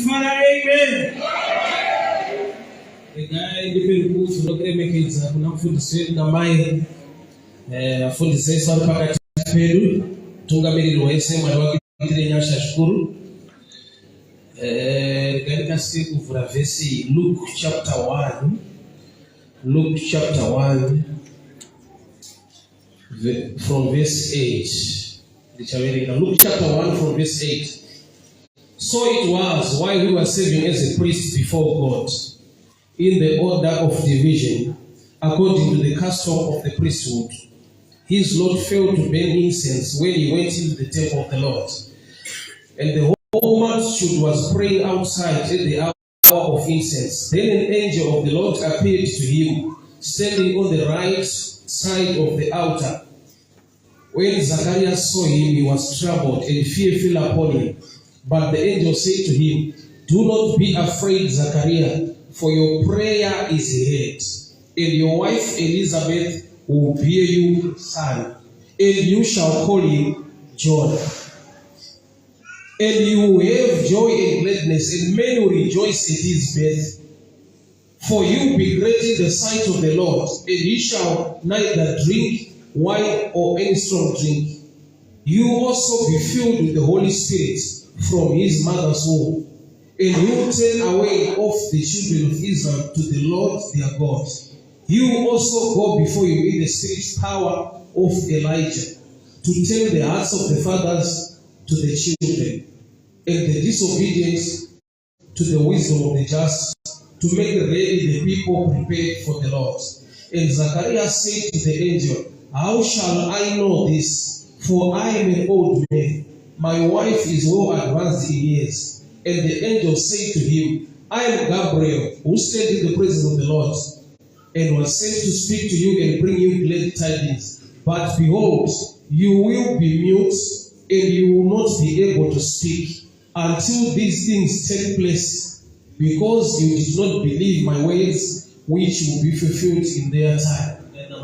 Father, amen. The guy different books no kreme kids kunamfundiswe namai afundise sana pakati pedu tungamiriri wese mwana wake nyasha shukuru katika siku kuvura verse Luke chapter 1 from verse 8. Luke chapter 1 from verse 8. So it was while we were serving as a priest before God in the order of division according to the custom of the priesthood, his Lord failed to burn incense when he went into the temple of the Lord. And the whole multitude was praying outside at the hour of incense. Then an angel of the Lord appeared to him, standing on the right side of the altar. When Zacharias saw him, he was troubled, and fear fell upon him. But the angel said to him, "Do not be afraid, Zachariah, for your prayer is heard, and your wife Elizabeth will bear you a son, and you shall call him John. And you will have joy and gladness, and men will rejoice at his birth. For you will be great in the sight of the Lord, and he shall neither drink wine or any strong drink. You will also be filled with the Holy Spirit from his mother's womb, and he will turn away of the children of Israel to the Lord their God. He will also go before you in the spirit power of Elijah, to turn the hearts of the fathers to the children, and the disobedient to the wisdom of the just, to make ready the people prepared for the Lord." And Zacharias said to the angel, "How shall I know this? For I am an old man. My wife is well advanced in years." And the angel said to him, "I am Gabriel, who stand in the presence of the Lord, and was sent to speak to you and bring you glad tidings. But behold, you will be mute, and you will not be able to speak until these things take place, because you did not believe my words, which will be fulfilled in their time."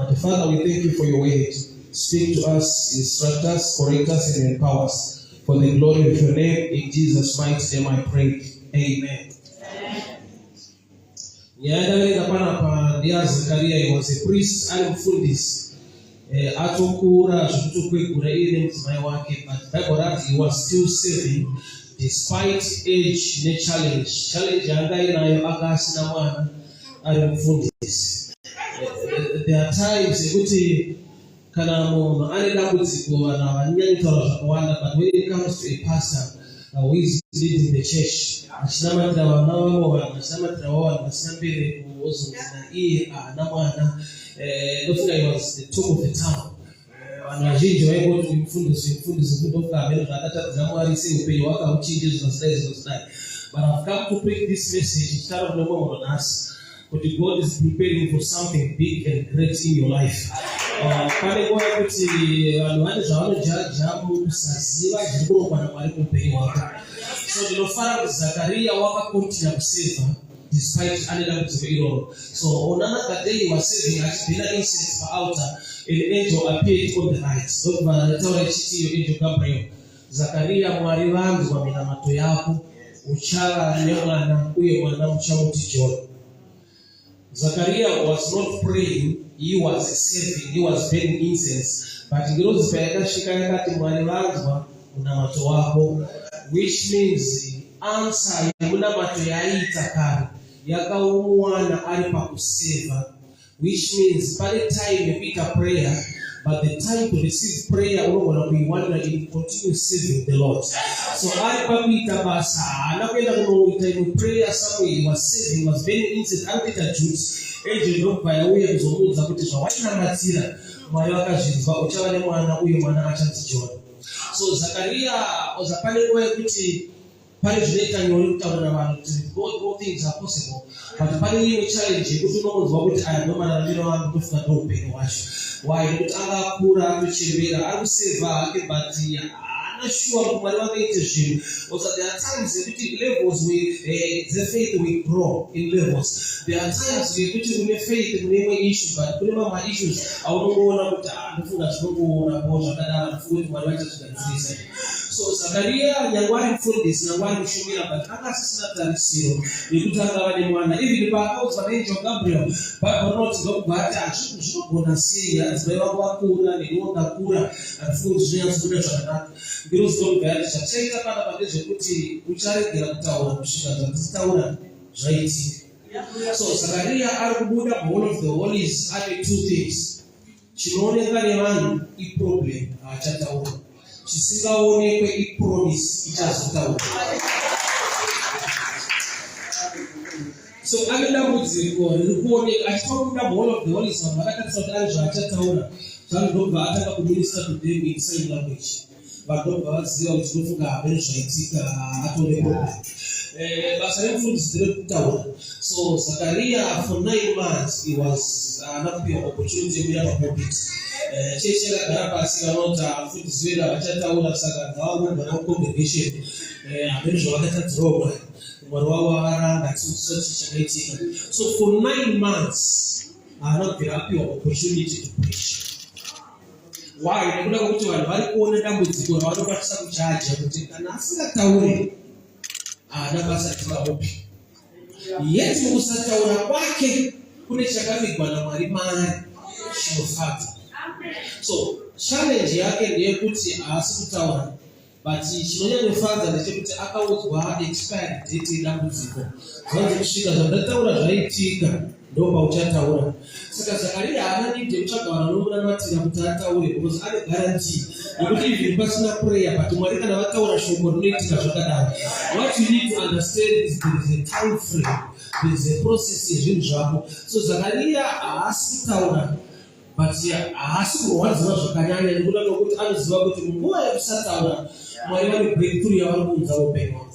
And Father, we thank you for your word. Speak to us, instruct us, correct us, and empower us. For the glory of your name, in Jesus' mighty name I pray. Amen. Zachariah, he was a priest and mfundisi. Atokura zvukutokwegura ine mudzimai wake, but Bible that he was still serving despite age ne challenge yangainayo akasina mwana ari mufundisi. There are times ekuti kana munhu ane dambudziko vanhu havanyanyi kutaura zvakawanda, but when it comes to a pastor who is leading the church, achinamatira vana vavo, vanhu achinamatirawo vanhu vasina mbereko, wozonzi iye haana mwana, ndofunga he was the talk of the town. Vanhu vazhinji vaingoti mufundisi kutofunga hamene zvaakatadzira Mwari sei upenyu hwake hauchinji zvinozidai. But I've come to bring this message tichitaura kuno mumwe munhu nhasi kuti God is preparing for something big and great in your life. Pane nguva yekuti vanhu vane zvavanojaja mukusaziva zviri kurongwa naMwari muupenyu hwake. So ndinofara kuti Zachariah wakakontinua kuseva despite ane dambudziko iroro. So on another day he was serving, achibhina incense paaltar, an angel appeared on the right. Ndokubva ndataura ichitiyo angel Gabriel, "Zachariah, Mwari vanzwa minamato yako, uchava nemwana, uye mwana muchamuti John." Zachariah was not praying, he was serving, he was burning incense. But ngirozi payakasvika yakati Mwari vanzwa munamato wako, which means answer yemunamato yaita kare yakauwana ari pakuseva, which means pane time yekuita prayer, but the time to receive prayer unogona kuiwanira in continue serving the Lord. So ari pakuita basa haana kuenda kunoita imwe prayer somewhere, he was serving, was burning incense, akuita juice. Angel ndokubva yauya kuzomuudza kuti zvawainamatira Mwari vakazvinzwa, uchava nemwana, uye mwana achanzi John. So Zachariah pane nguva yekuti pane zvinoita nyore kutaurira vanhu kuti God all things are possible, but pane imwe challenge yekuti unongonzwa kuti aya ndomaramiro vangu ndofunga ndoupenyu hwacho. Why? Nekuti akakura atochembera ari kuseva hake, but haana sure kuti Mwari vakaite zvinhu. Also there are times yekuti levels the faith will grow in levels. There are times yekuti une faith mune imwe issue, but kune mamwe issues aunongoona kuti ndofunga zvinongoona po zvakadaro, ndofunga kuti Mwari vachazvigadzirisa. So Zakaria nyangwari mfundisi nyangwari mshumira but akasisina tarisiro nekuti akava nemwana even paakaudzwa neangel Gabriel Bible notes ngokubva ati zvinogona sei adzimai vangu vakura neniwo ndakura handifungi kuti zvinyanzobuda zvakanaka ndiro zinobva ati zvachaita panapa ndezvekuti ucharegera kutaura kusvika zvatitaura zvaitika. So Zakaria ari kubuda Hall of the Holies ane two things. Chinooneka nevanhu iproblem haachataura, chisingaonekwe ipromise ichazotaura. So ane dambudziko riri kuoneka achitobuda Hall of the Holies vanhu vakatarisa kuti ari zvaachataura zvanobva atanga kuminister to them in sign language. Vanhu ndobva vaziva kuti tinofunga hapana zvaitika atore problem. Basa remufundisi rekutaura. So Zakaria for 9 months he was anakupiwa opportunity yekuya papulpit. Cheche rakagara pasi vanoti mufundisi wedu havachataura saka ngavangogara mucongregation hapana zvavakatadzirawo Mwari. Mwari wavo avaranga tisochi chakaitika. So for 9 months anobvira apiwa opportunity to preach. Why? Nekuda kwekuti vanhu vari kuona dambudziko ravanokwanisa kuchaja kuti kana asingatauri haana basa tivavopi. Yet mukusataura kwake kune chakavigwa naMwari maari chinofadza. So challenge yake ndeyekuti haasi kutaura but chinonyanyofadza ndechekuti akaudzwa expired date yedambudziko. Zvanzi kusvika zvandataura zvaitika ndo pauchataura. Saka Zakaria haana need yekutsvaga vanhu vanomunamatira kuti ataure because ane guarantee yekuti even pasina prayer but Mwari kana vataura shoko rinoitika zvakadaro. What you need to understand is there is a time frame, there is a process yezvinhu zvako. So Zakaria haasi kutaura but haasi kurwadziwa zvakanyanya nekuda kwekuti anoziva kuti munguva yekusataura Mwari vane breakthrough yavari kuunza upenyu hwavo.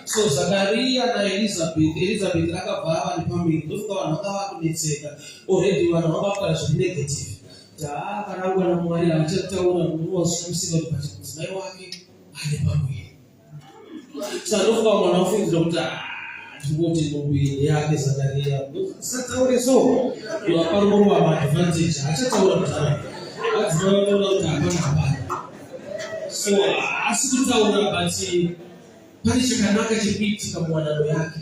So Zakaria naElizabeth akabva ava nepamiri ndofuka vanhu vakava kunetseka already vanhu vakapara zviri negative kuti akarangwa naMwari havachataura munowazvinamusiva kuti bati mudzimai wake ane pamiri. Saka ndofuka mwana wafungidzira kuti ndingoti muviri yake Zakaria sataure so vaparongorwa maadvantage haachataura kutara adzimai vanoona kuti hapana hapana. So haasi kutaura but pane chakanaka chiri kuitika muwanano yake.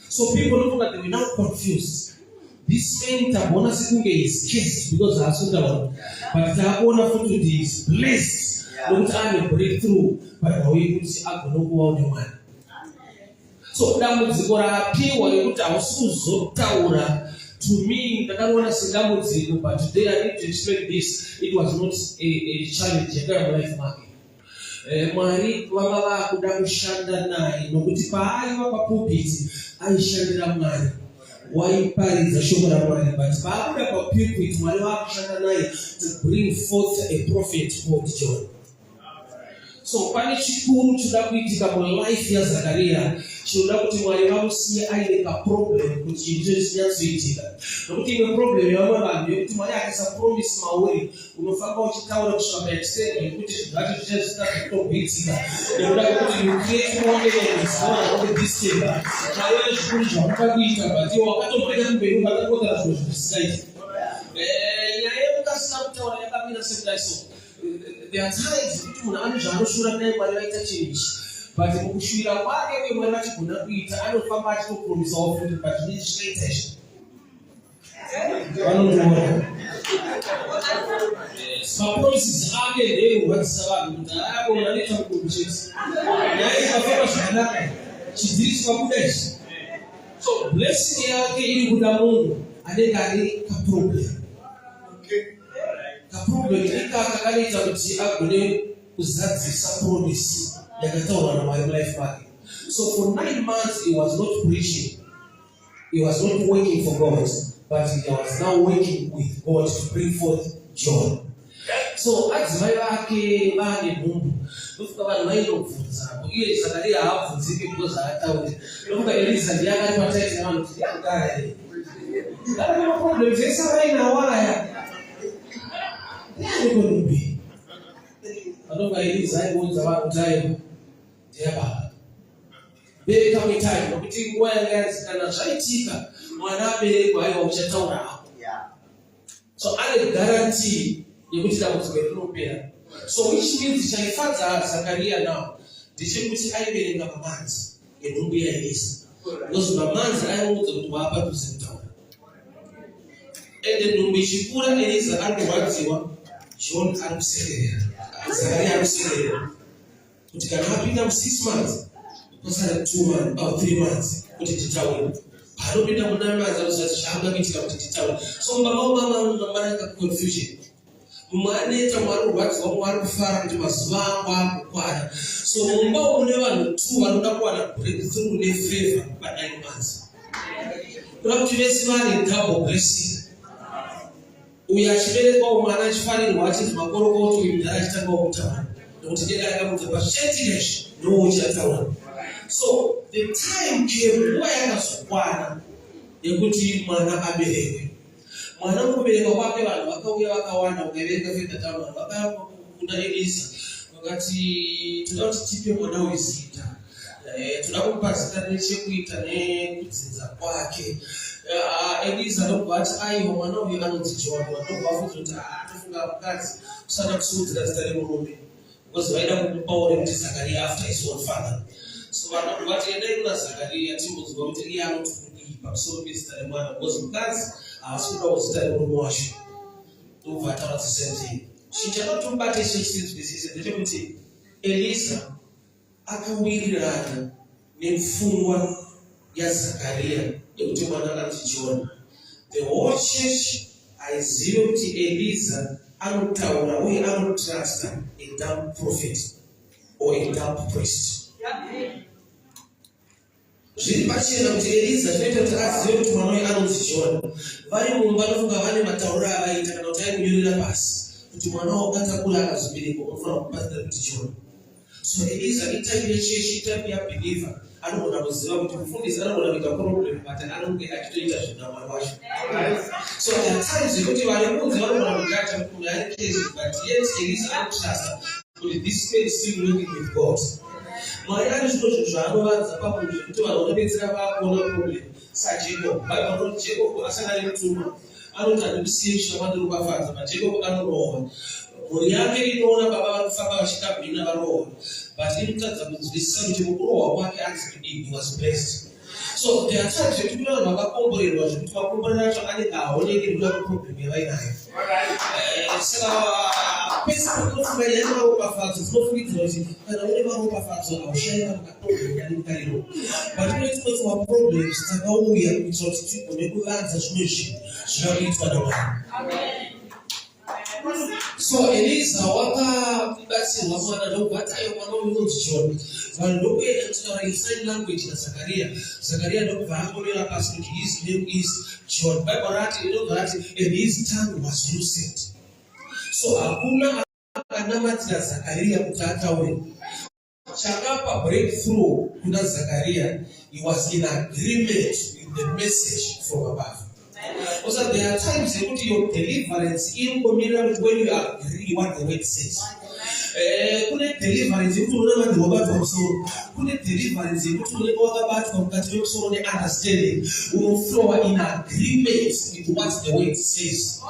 So people nofunga they were now confused. This man takuona sekunge is cursed because haasi kutaura but taakuona futi kuti he is blessed nokuti ane breakthrough panhau yekuti agona kuvawo nemwana. So dambudziko raapiwa rekuti hausi kuzotaura to me ndakanoona sedambudziko but today I need to explain this. It was not a challenge yakaya mulife make. Mwari vava vakuda kushanda naye nokuti paaiva papulpit aishandira Mwari, waiparidza shoko raMwari but paakuda papulpit Mwari vakushanda naye to bring forth a prophet called John. So pane chikuru choda kuitika mulife yaZakaria chinoda kuti Mwari vamusiye aine kaproblem kuti chinhu ichocho chinyatsoitika. Nokuti imwe problem yavamwe vanhu yekuti Mwari akaisa promise mauri unofamba uchitaura kusvika paextend yekuti zvinhu zvacho zvichazvita zvitogoitika nekuda kwekuti you create more evidence around this table. Mwari vane zvikuru zvaunoda kuita but iwe wakatomboita kumberi ukatangotara zvinhu zvisingaiti. Nyaya yekukasira kutaura yakamira sekudai so. There are times kuti munhu ane zvaanoshura naye Mwari vaita chinhu but mukushuvira kwake uye Mwari vachigona kuita anofamba achitopromisawo futi but zvine zvichaita izvo vanomuona. Mapromises ake ndekurwadzisa vanhu kuti akona anoita mukuru chete nyaya ikafamba zvakanaka chidziri chikabuda izvi. So blessing yake iri kuda munhu anenge ane kaproblem. Kaproblem ikaka kanoita kuti agone kuzadzisa promise yakataurwa naMwari mulife make. So for 9 months he was not preaching, he was not working for God, but he was now working with God to bring forth John. So adzimai vake vane nhumbu ndofuka vanhu vaindobvunza iye Zakaria haabvunzike because haatauri. Ndofuka Elizabeth yakati pataiti navanhu kuti yakugara here kana nemaproblems ese vainawo aya yanekonobe vanonga Elizabeth aibvunza vanhu kuti aiwa ndeyababa there come a time nokuti nguva yanga yanzi kana zvaitika mwana aberekwa aiwa uchataura hapo. So ane guarantee yekuti dambudziko rinopera So which means chaifadza Zakaria now ndechekuti aiverenga mamanzi enhumbi yaElisa. Because mamanzi aiudza kuti waapa kuzitaura. Ende nhumbi ichikura Elisa arikurwadziwa, John arikusekerera, Zakaria arikusekerera. Kuti kana apinda mu6 months, pasara 2 months, about 3 months, kuti titaure. Panopinda mu9 months anosati changa kuitika kuti titaure. So mama confusion. Mumwaneta mwarurwadziwa mwari kufara kuti mazuva angu akukwana. So mumba mune vanhu 2 vanoda kuwana breakthrough nefavor pa9 months. Kuda kuti vese vane double blessing. Uyo achiberekwa mwana achifarirwa achiti makorokoto uyu mudhara achitanga kutaura. Nokuti denda yakamudza pachetireshi nouchataura. So the time came, nguva yakazokwana yekuti mwana aberekwe. Mwana mukuberekwa kwake vanhu vakauya vakawanda ukaverenga fekataura vanhu vakakunda Elisa vakati toda kuti tipe mwana uyu zita. Toda kumupa zita nechekuita nekudzinza kwake. Elisa ndobva ati aiwa mwana uyu anonzi John. Ndobva afunza kuti tofunga mukadzi usada kusimudzira zita remurume. Because vaida kumupawo kuti Zakaria after his own father. So vanhu vati endai kuna Zakaria timbonzwa kuti iye anoti kudii pamusoro pezita remwana. Because mukadzi haasi kuda kuzita remurume wacho. Ndobva ataura the same thing. Chinhu chakatobata icho chinzwisise ndechekuti Elisa akawirirana nepfungwa yaZakaria yekuti mwana anonzi John. The whole church aiziva kuti Elisa anotaura uye anotrasta a dumb prophet or a dumb priest. Zviri pachena kuti Elisa zvinoita kuti azive kuti mwana uyu anonzi John. Vari mumba vanofunga vane matauro avaita kana kuti aimunyorera pasi kuti mwana wakatakura akazoberekwa unofanira kubatsira kuti John. So Elisa itype yechechi, itype yabeliever anogona kuziva kuti mufundisi anogona kuita problem but anonge achitoita zvina mwana wacho. So there are times yekuti vari kunze vanogona kugata kuti ari crazy but yet Elisa anotrasta kuti this man is still working with God. Mwari ane zvinhu zvaanovanza pamunhu zvekuti vanhu vanobetsera vakuona problem. SaJacob, Bible noti Jacob asangana nemutumwa anoti andikusiye zvamandirikufadza but Jacob anorohwa. Mhuri yake inoona baba varikufamba vachikabhina varohwa but inotadza kunzwisisa kuti mukurohwa kwake anzi kudii, he was blessed. So there are times yekuti kuna vanhu vakakomborerwa zvekuti makomborero acho anenge haoneki nekuda kweproblem yavainayo. Saka pese panofunga nyaya maropafadzo dzinofungidzwa kuti kana une maropafadzo haushayika mukaproblem yanengariro. But kune dzimwe dzemaproblems dzakauya kuitira kuti tigone kuvanza zvimwe zvinhu zvinoitwa naMwari. So Elisa wakabatsirwa mwana ndobva ati aiwa mwana uyu unonzi John. Vanhu ndokuenda kutaura in sign language naZakaria. Zakaria ndobva angonyorera pasi kuti his name is John. Bible rati inobva rati and his tongue was loosened. So hakuna akanamatira Zakaria kuti ataure. Chakapa breakthrough kuna Zakaria, he was in agreement with the message from above. Also, there are times your deliverance in when you agree what the word says. Kune deliverance unoona vanhu vakapamusoro. Kune deliverance unoona vakabatwa mukati memusoro neunderstanding. Unoflowa in agreement with what the word says.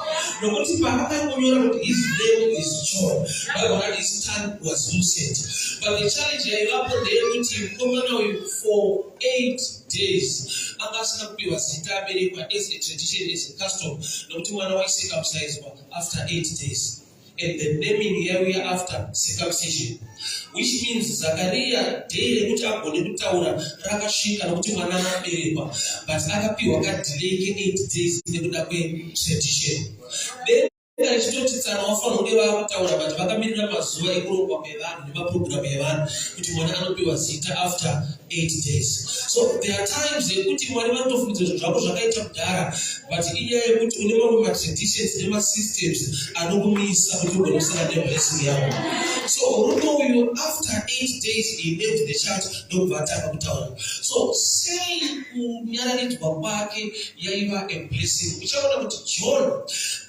Nokuti pavakangonyora kuti his name is John, Bible that his tongue was loosened. But the challenge yaivapo ndeyekuti mukomana uyu for 8 days akasina kupiwa zita aberekwa as a tradition, as a custom, nokuti mwana waicircumcised after 8 days. And the naming here we are after circumcision, which means Zakaria day rekuti agone kutaura rakasvika nokuti mwana akaberekwa, but akapiwa kadelay 8 days nekuda kwetradition. Then chitoti tsana wafanira kunge vakutaura but vakamirira mazuva ekurongwa kwevanhu nemaprogramu evanhu kuti mwana anopiwa zita after 8 days. So there are times yekuti mwari vanotofundisa zvinhu zvako zvakaita kudhara but inyaya yekuti une mamwe matraditions nemasystems anokumisa kuti ugonosara neblessing yako. So murume uyu after 8 days he named the child ndobva atanga kutaura. So sei kunyararidzwa kwake yaiva a blessing. Uchaona kuti John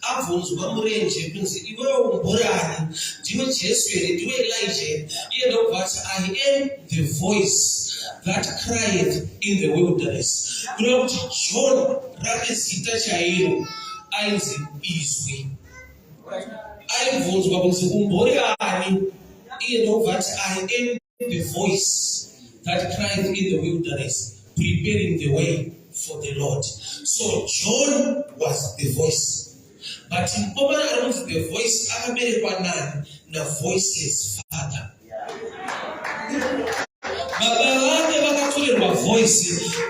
abvunzwa murenje kunzi iwewe umborani, ndiwe Jesu here, ndiwe Elijah here? Iye ndobva ati I am the voice that crieth in the wilderness. Kureva kuti John rake zita chairo ainzi Izwi. aibvunzwa kunzi umbori ani, iye ndobva ati I am the voice that cried in the wilderness, preparing the way for the Lord. So John was the voice. But in Oman, the voice akaberekwa nani na voiceless father. Baba wake vakatorerwa voice.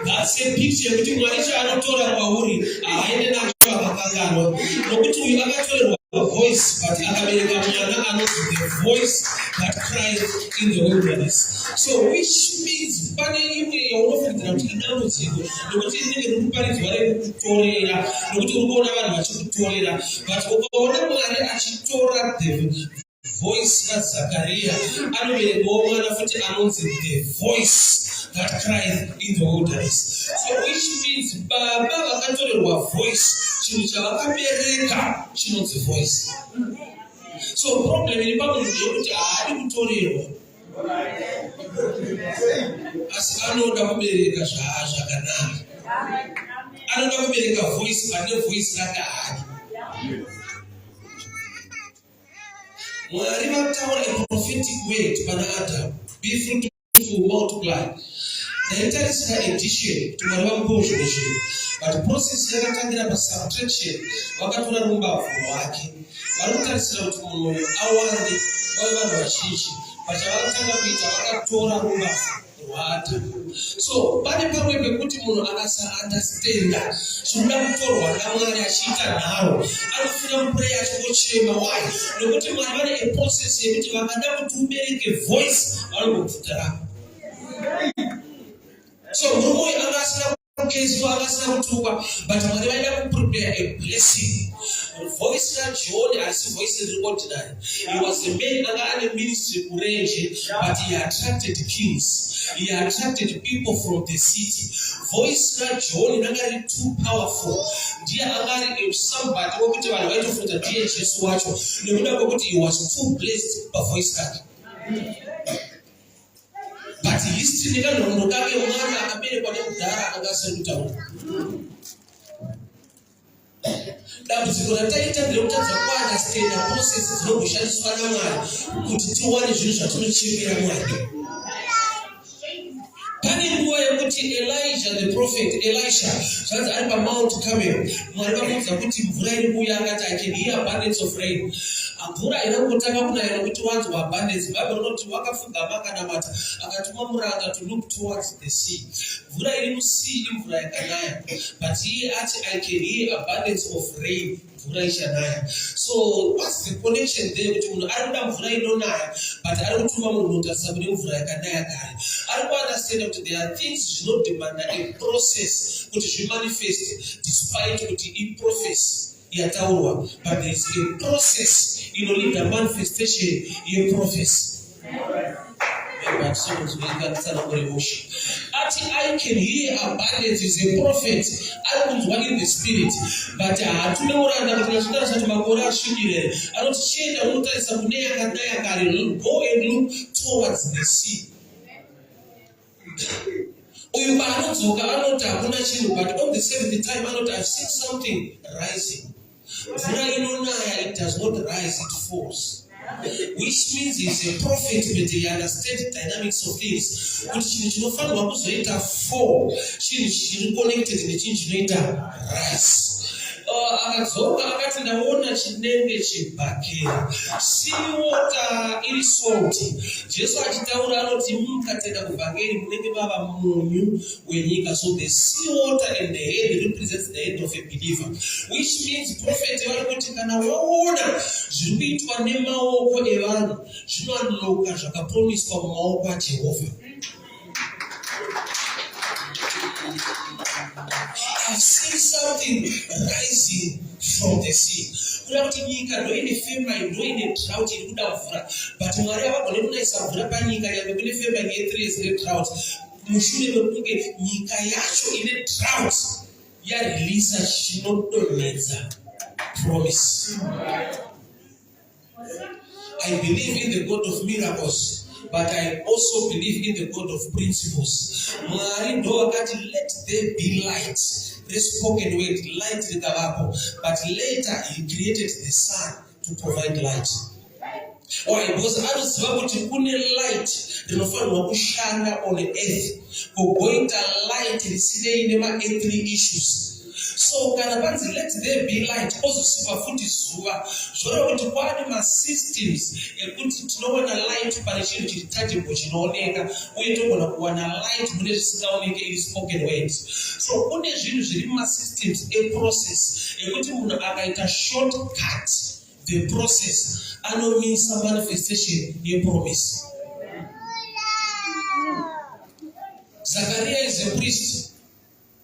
That's a picture yekuti Mwari chaanotora kwauri aende nacho akakanganwa. Nokuti uyu akatorerwa voice but akabereka mwana anonzi the voice that cried in the wilderness. So which means pane imwe yaunofungira kuti idambudziko nokuti inenge rikuparidzwa rekutorera nokuti uri kuona vanhu vachikutorera, but ukaona Mwari achitora the voice kaZakaria anoberekawo mwana futi anonzi the voice that cried in the wilderness. So which means baba vakatorerwa voice, chinhu chavakabereka chinonzi voice. So problem iri pamunhu ndeyekuti haadi kutorerwa asi anoda kubereka zvakanaka, anoda kubereka voice pane voice rake haadi. Mwari vakataura a prophetic word pana Adam, be fruitful, multiply. Ndaitarisira addition kuti Mwari vamupewo zvinhu zvinhu, but process yakatangira pasubtraction vakatora rumbavhu rwake. Vari kutarisira kuti munhu uyu awande vave vanhu vazhinji, but chavakatanga kuita vakatora rumbavhu rwaAdamu. So pane pamwe pekuti munhu akasaandastenda zvinoda kutorwa naMwari achiita nharo, anofira mupureya achingochema. Why? Nokuti Mwari vane a process yekuti vakada kuti ubereke voice vanongobvuta rako. So murume uyu anga asina kukezwa, anga asina kutukwa, but Mwari vaida kuprepare a blessing. Voice raJohn asi voice ordinary. He was a man anga ane ministry kurenje, but he attracted kings. He attracted people from the city. Voice raJohn ranga too powerful. Ndiye anga somebody wokuti vanhu vaitofunga ndiye Jesu wacho nekuda kwekuti he was too blessed pavoice rake. But history nekanhoroondo kake mwana akaberekwa nemudhara anga asina kutaura. Dambudziko rataita nderekutadza kuandastenda process dzinogoshandiswa naMwari kuti tiwane zvinhu zvatinochemera Mwari. Pane nguva yekuti Elijah the prophet, Elisha, zvanzi ari paMount Carmel, Mwari vakaudza kuti mvura iri kuuya, akati I can hear abundance of rain. Mvura inongotanga kunaya nokuti wanzwa abundance. Bible rinoti wakafugama akanamata akatuma muranda to look towards the sea. Mvura iri musea imvura yakanaya, but iye ati I can hear abundance of rain, mvura ichanaya. So what's the connection there? Kuti munhu ari kuda mvura inonaya but ari kutuma munhu unotarisa kune mvura yakanaya kare. Ari kuandastenda kuti there are things zvinodemanda a process kuti zvimanifest despite kuti iprofesi yataurwa, but there is a process inolead a manifestation yeprofesi. But someone's emotion. I can hear abundance is a prophet. I was one in the spirit, but go and look towards the sea. But on the seventh time, I've seen something rising. It does not rise, it falls. Which means he's a prophet, but he understands the dynamics of things. But chinofanirwa kuzoita fall, chiri connected nechinoita rise. Akadzoka akati ndaona chinenge chibhakera, sea water iri salty. Jesu achitaura anoti mukatenda kubhakeri munenge mava munyu wenyika. So the sea water and the head represents the head of a believer, which means prophet vari kuti kana waona zviri kuitwa nemaoko evanhu zvinounloka zvakapromiswa mumaoko aJehovha. I've seen something rising from the sea. Kuda kuti nyika ndoine famine, ndoine drought iri kuda mvura, but Mwari havagone kunaisa mvura panyika yave kune famine ye3 years nedrought. Mushure mekunge nyika yacho ine drought yareleasa chinodonhedza promise. I believe in the God of miracles, but I also believe in the God of principles. Mwari ndo akati let there be light. The spoken word light likavapo, but later he created the sun to provide light. Why? Because anoziva kuti kune light rinofanirwa kushanda on earth kugoita light risinei nema-earthly issues. So kana panzi let there be light ozosipa futi zuva zvoreva kuti kwaane masystems ekuti tinowana light pane chinhu chiri tangible chinooneka uye togona kuwana light mune zvisingaoneke iri spoken words. So kune zvinhu zviri mumasystems eprocess ekuti munhu akaita shortcut the process anomisa manifestation yepromise. Zachariah is a priest.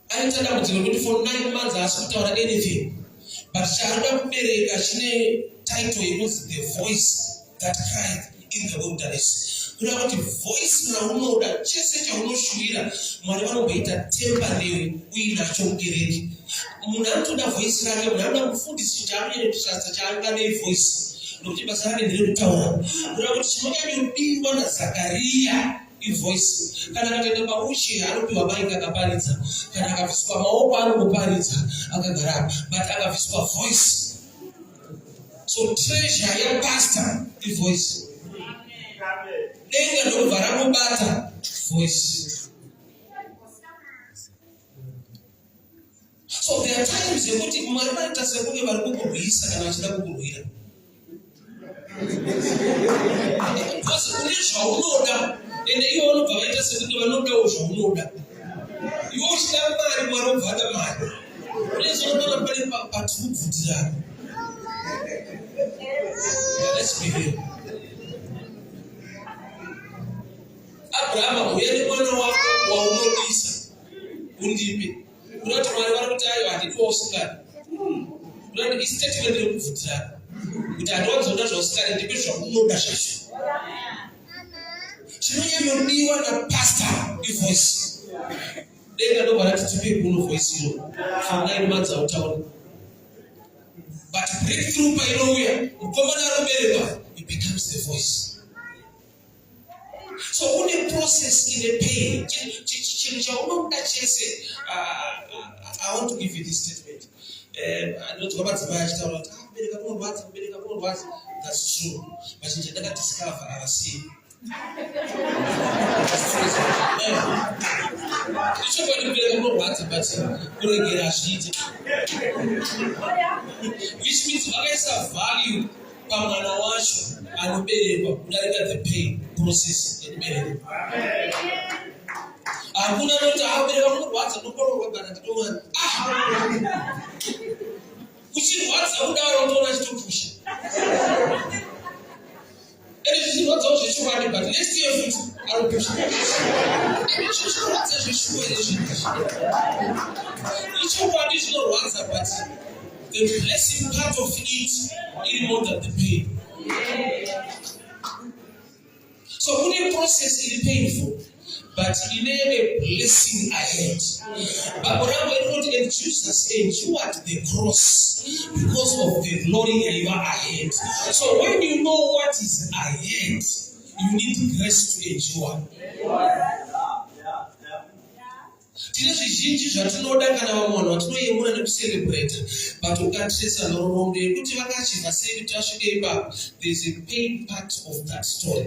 Aita dambudziko kuti for 9 months haasi kutaura anything, but chaanoda kubereka chine title inonzi the voice that cried in the wilderness. Kuda kuti voice raunoda chese chaunoshuvira Mwari vanomboita temper newe uinacho mukereke. Munhu anotoda voice rake, munhu anoda mufundisi chaanoenda kushasa chaanga voice nokuti basa rake nderekutaura. Kuda kuti chinonyanyodiwa naZakaria ivoice. Kana akaenda pauche anopiwa maiki akaparidza, kana akabviswa maoko anongoparidza akagara, but akabviswa voice. So treasure yapastor ivoice. Denga ndobva ramubata voice. So there are times yekuti Mwari vanoita sekunge vari kukurwisa kana vachida kukurwira. Because une zvaunoda ende ivo vanobva vaita sekuti vanodawo zvaunoda. Ivo uchida mari, Mwari obva ada mari. Unezvanodana pane patikubvutirana. Let's be real. Abraham, uya nemwana wako waunodisa undipe. Kuda kuti Mwari vari kuti ayo handidiwa usikana. Kuda kuti istatement rekubvutirana. Kuti handiwanzoda zvausikana, ndipe zvaunoda zvacho. Chinonyanyodiwa napastor ivoice. Denga ndobva rati tipe kuno voice iro for 9 months autaura. But breakthrough painouya, mukomana aroberekwa, it becomes the voice. So kune process in a pain. Chinhu chaunoda chese. I want to give you this statement. Ndinodzwa madzimai achitaura kuti kubereka kunorwadza. That's true. But ndakadiscover havasii. Ichokwadi kubereka kunorwadza, but kuregera hazviiti. Which means vakaisa value pamwana wacho anoberekwa kudarika the pain process yekubereka. Hakuna noti abereka kunorwadza ndokororwa kana nditomwana. Kuchirwadza kudaro unoona chitopusha. Eri zvichirwadzawo zveshuwani, but next year futi anopusha. Eri zvichirwadza zveshuwani izvi. Ichokwadi zvinorwadza, but the blessing part of it is more than the pain. So kune process is painful, but in a blessing ahead. Abraham wrote, and Jesus endured the cross because of the glory you are ahead. So when you know what is ahead, you need grace to endure. Tine zvizhinji zvatinoda kana vamwe vanhu vatinoyemura nekucelebrate, but ukatresa nhoroondo yekuti vakachibva sei kuti vasvike ipapo, there is a pain part of that story.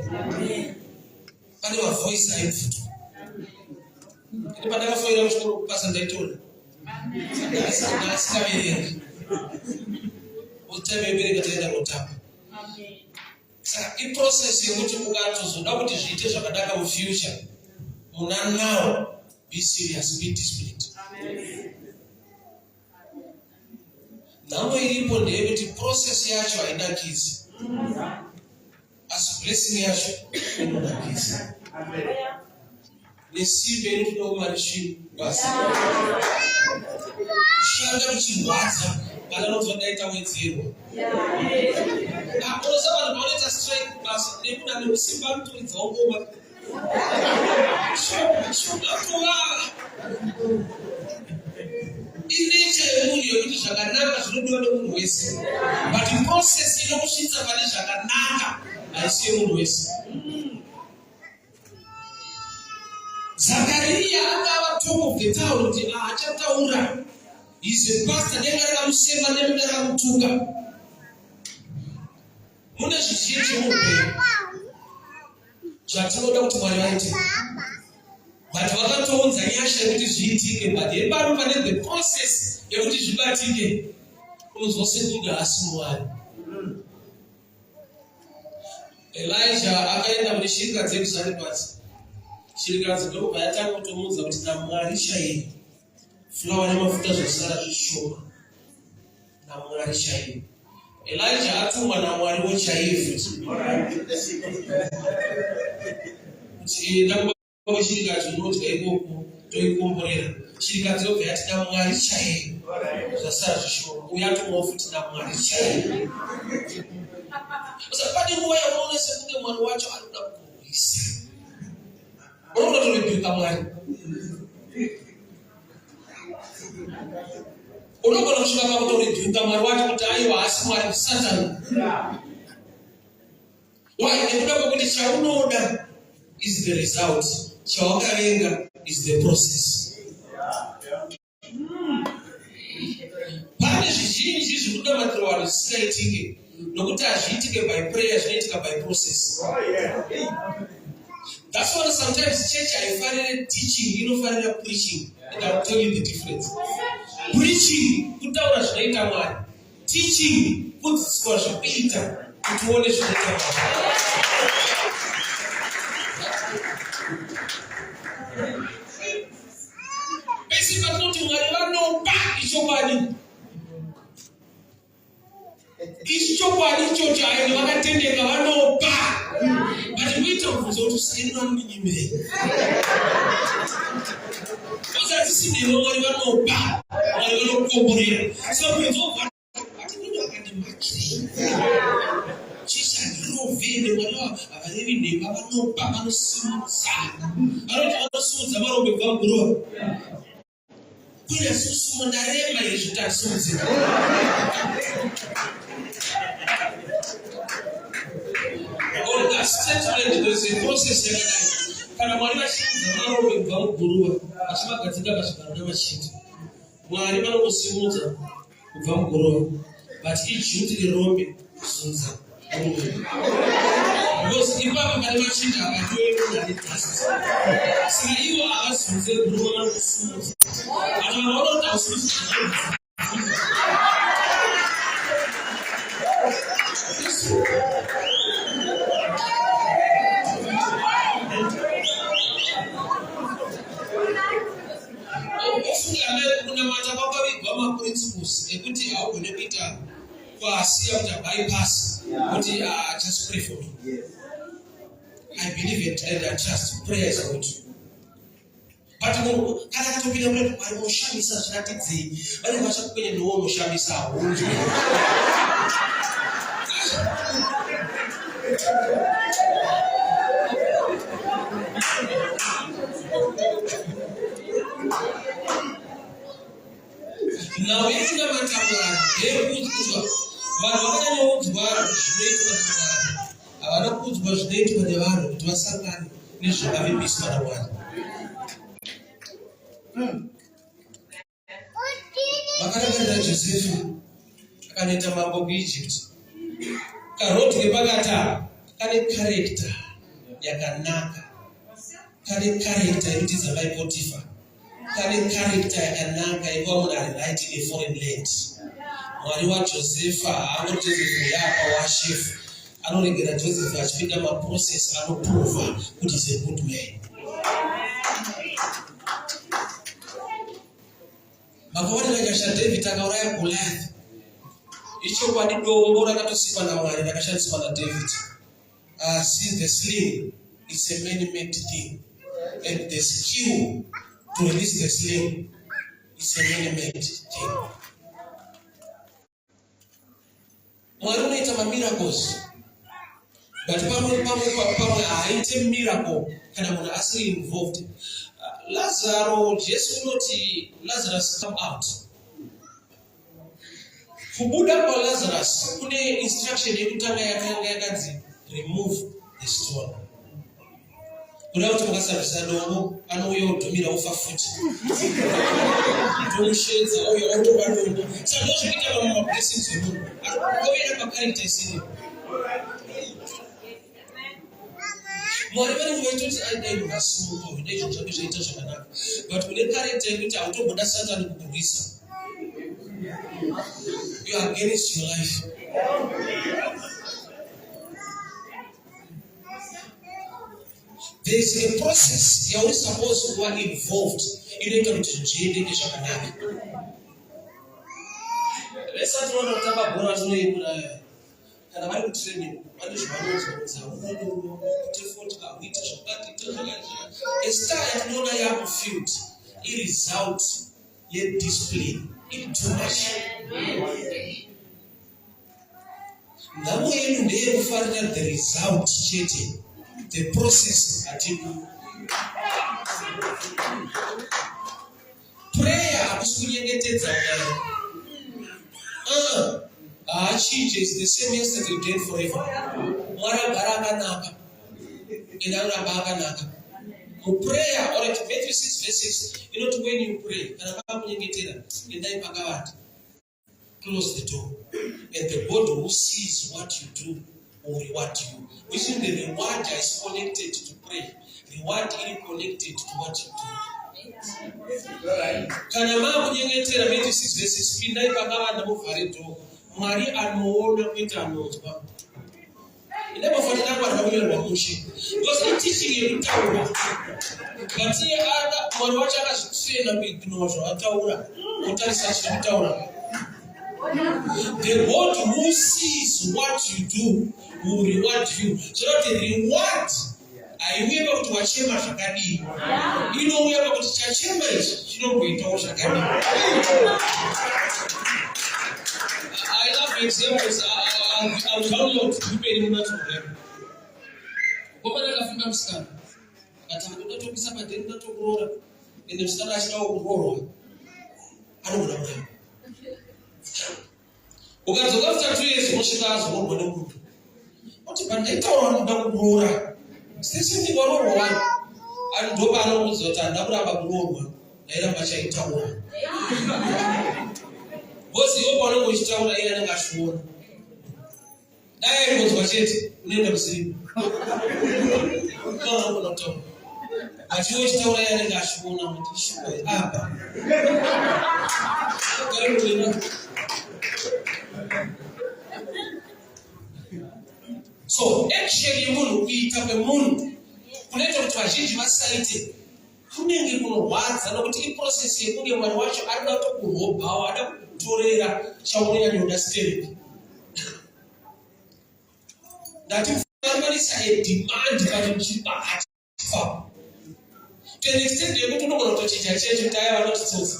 Pane mavoice aibvutwa. Ini pandakafoira kuchikoro kupasa ndaitoda. Asikaverenga. Utavebereka taenda kotapa. Saka iprocess yekuti ukatozoda kuti zviite zvakadaka mufuture, muna now, be serious, be disciplined. Nhamo iripo ndeyekuti process yacho haidakidzi. Asi blessing yacho inodakidza. Nesimba inotoda kumarishini basi. Shanga muchirwadza kana unonzwa ndaita wedzerwa. Unoziva vanhu vanoita strike basi nekuda nemusimba anotoridza ngoma. Zvatovava. Inature yemunhu yekuti zvakanaka zvinodiwa nemunhu wese. But process inokusvitsa pane zvakanaka haisi yemunhu wese. Zakaria akava top of the town kuti achataura. He's a pastor, denga rakamusema nemuda rakamutuka. mune zvizhinji muupenyu zvatinoda kuti Mwari vaite, but vakatounza nyasha yekuti zviitike, but yepano pane the process yekuti zvibatike unozwa sekunge hasi Mwari. Elijah akaenda kune chirikadzi yeKuzarepati. Chirikadzi ndokubva yatanga kutomuudza kuti naMwari chaiye, fulawa nemafuta zvosara zvishoma, naMwari chaiye. Elijah atumwa naMwariwo chaiye futi kuti enda kuchirikadzi unodya ikoko toikomborera. Chirikadzi yobva yati naMwari chaiye zvasara zvishoma, uye atumwawo futi naMwari chaiye. Pane nguva yaunoona sekunge Mwari wacho anoda kukurwisa, unoda kutorebuka Mwari. Unogona kusvika pakutorebuka Mwari wacho kuti aiwa asi Mwari Satani. Why? Nekuda kwekuti chaunoda is the result, chawakavenga is the process. Pane zvizhinji zvikuda matirwari zvisingaitike nokuti hazviitike by prayer, zvinoitika by process. That's why sometimes church haifarire teaching, inofarira preaching. And I'll tell you the difference. Preaching kutaura zvinoita Mwari, teaching kudzidziswa zvekuita kuti uone zvinoita Mwari. Pese patinoti Mwari vanopa ichokwadi, ichokwadi ichocho ayo vakatendeka vanopa, but kuita kubvunza kuti usaenda vanondinyimei usadzisindewo. Mwari vanopa, Mwari vanokomborera. So kunzwa kuti akandimachira chisandirovhende Mwari havarevi nhema, vanopa, vanosimudza, vanoti vanosimudza varombe bvamburova kuya susuma ndarema izvi tasudzi. On that statement there is a process yakadai. Kana Mwari vachimudza varombe kubva muguruva vachivagadzika pachigaro namashiti, Mwari vanokusimudza kubva muguruva but ijuti rirombe kusunza. Because ipapa pane mashiti akatoenda nedust, saka iwo havazunze guruva vanokusimudza. But vanaona kuti hausimudza kunamata kwakavigwa maprinciples ekuti haugone kuita kwasiya kuti bypass kuti just pray for me. I believe it and I trust prayer is good. But kana katopinda kuti Mwari moshamisa zviratidzei, vane vachakupenya nowo moshamisa hunju. Now yetina matamura yekudzwa vanhu vakanyaudzwa zvinoitwa naMwari, havana kudzwa zvinoitwa nevanhu kuti vasangane nezvakavimbiswa naMwari. Vakarangarira Josefu akanoita mambo kuEgypt. Karoti repakata kane karekta yakanaka, kane karekta yekuti Zamai Potifa, kane karekta yakanaka yekuva munhu ari right in a foreign land. Mwari waJosefa haangoti Josefu yaapa washefu, anoregera Josefu achipinda maprocess anoprova kuti is a good man. Makaona nyasha David akauraya Goliath, ichokwadi dombo rakatosikwa naMwari rakashandiswa naDavid. See, the sling is a man-made thing, and the skill to release the sling is a man-made thing. Mwari unoita mamiracles, but pamwe haaite miracle kana munhu asiri involved. Lazarus, Jesu unoti Lazarus come out. Kubuda kwa Lazarus kune instruction yekutanga yakanga yakanzi remove the stone. Kuna kuti makasarisa dombo anouya kudhumira ufa futi. Tomushedza uyo autoba dombo. Saka ndozvikuita vamwe mablessings emunhu. Akovera pacharacter isiri. Whatever you want to say, I know that's small. They don't have to say it. But when they carry it out of that Satan to police, you are against your life. There is a process. You are always supposed to be involved in order to change the Shakanaki. Let's start one of the bonus name. And I would train what is one of a star at no I field. It is out yet display. It too much. Now when they find the result cheating, the process at prayer is changes the same yesterday, today, forever. Prayer or at Matthew 6 verse 6, you know, to when you pray, close the door. And the God who sees what you do will reward you. Which means the reward is connected to pray. Reward is connected to what you do. Kana mama kunyengetera Matthew 6 verse 6 pindai pakavanda muvhare door. Mwari anoona kuita anozwa. Never for the number of mushy. Because I'm teaching you to tell you. But here are one watch us saying a big nose or a tower. What is such a tower? The God who sees what you do will reward you. So that the reward I will to achieve a shakadi. You know, we are about to achieve. You don't wait on shakadi. I love examples. I'll tell you to be very much of them. What I love from Scan? But I'm not to be something not to grow in the Scottish grow. I don't know. Because after 2 years, most of us won't go. What if I don't grow? Sisi ni waro wa ando bano muzota ndabura bagurwa era machaitaura bosi yopo no kuchitaura era ngashona dai ngo twachete nenda msimu no no to achiwo chitaura era ngashona mutishwe hapa karibu. So, actually, munhu kuita kwemunhu kunoita kuti vazhinji vasaite kunenge kunorwadza nokuti iprocess yekunge mwari wacho ari kuda kukurobhawo ada kutorera chaunonyanya understand. Ndati mufananisa a demand kana muchibata to an extent yekuti unogona kutochinja checho taya vanotitsotsa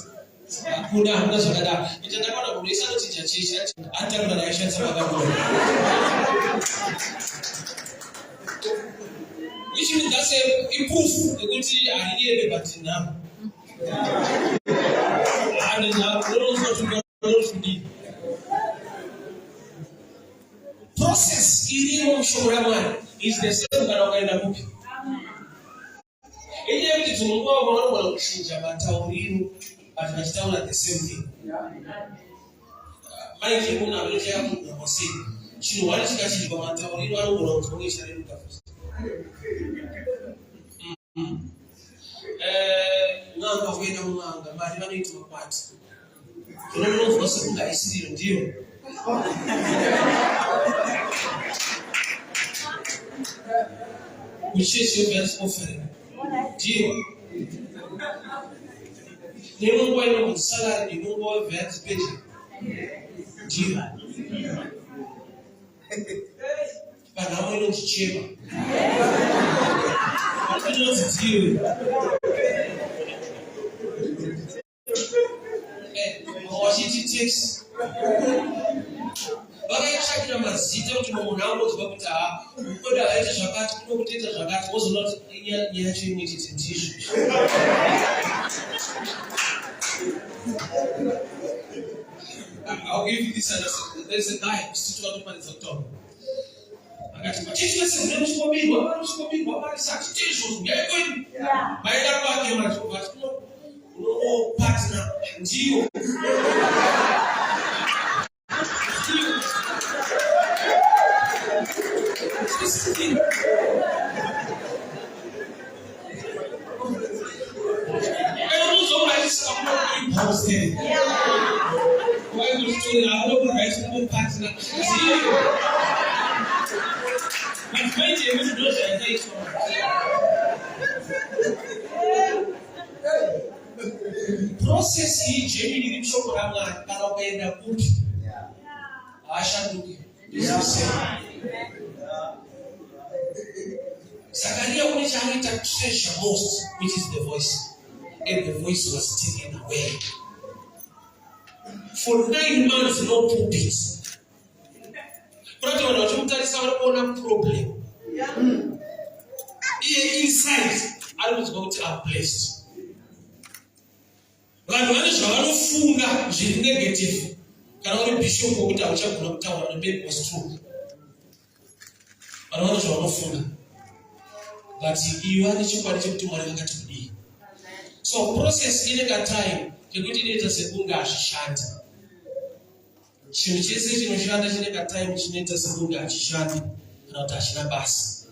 hakuna hamuna zvakadaro ita ndakaona munhu wese anochinja chechi atakuna naishandisa makakura. Which means that's a proof that I hear about now. And now, process is the same that I'm going to do. It's the same thing. My people are looking at the same. She wants to catch you on the Nanga wena manga mari vanoita makwati unomunonzwa sekunga isiriro ndiyo kuchechi yobhans offering ndiyo nenonguva inonzi salary nenonguva yobhans pension ndiyo panhamo inonzi chema wachiti vakaitsvakira mazita kuti munhu angoziva kuti ukoda aita zvakati kuno kutoita zvakati wozoona kuti nyaya yacho imwe chete ndizvo. I'll give you this understanding. There's a guy who's to talk. Teach listen, never spoke big, what such teachers, very good. My dad was no partner, Geo. prosperity. Why would you tell I don't write no partner? But wait, you will do that. Process hii genuinely mshokoranga kana ukaenda kupi. Ashanduke. Zakaria ulichoita treasure most, which is the voice. And the voice was taken away. For 9 months, no pulpit. But when I told you someone problem, inside, I was going to have blessed. But when I funga, she negative. Can only bishop go to a chapel of town and the baby was true. But when I funga, but you are the chupar to one to be. So process in a time, you get it as a bunga shant. She says in a time, she needs a bunga shant, not a shabas.